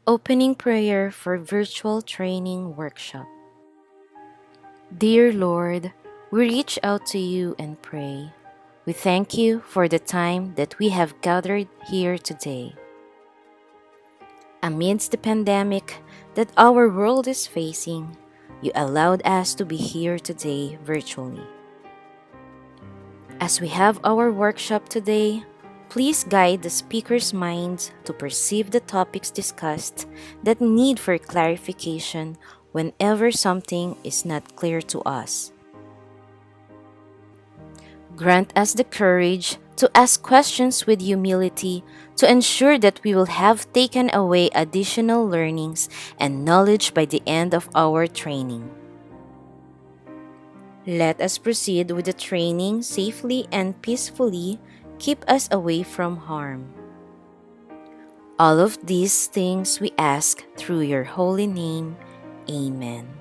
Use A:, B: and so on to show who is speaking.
A: Opening prayer for virtual training workshop. Dear Lord, we reach out to you and pray. We thank you for the time that we have gathered here today. Amidst the pandemic that our world is facing, you allowed us to be here today virtually. As we have our workshop today, please guide the speaker's minds to perceive the topics discussed that need for clarification whenever something is not clear to us. Grant us the courage to ask questions with humility to ensure that we will have taken away additional learnings and knowledge by the end of our training. Let us proceed with the training safely and peacefully. Keep us away from harm. All of these things we ask through your holy name. Amen.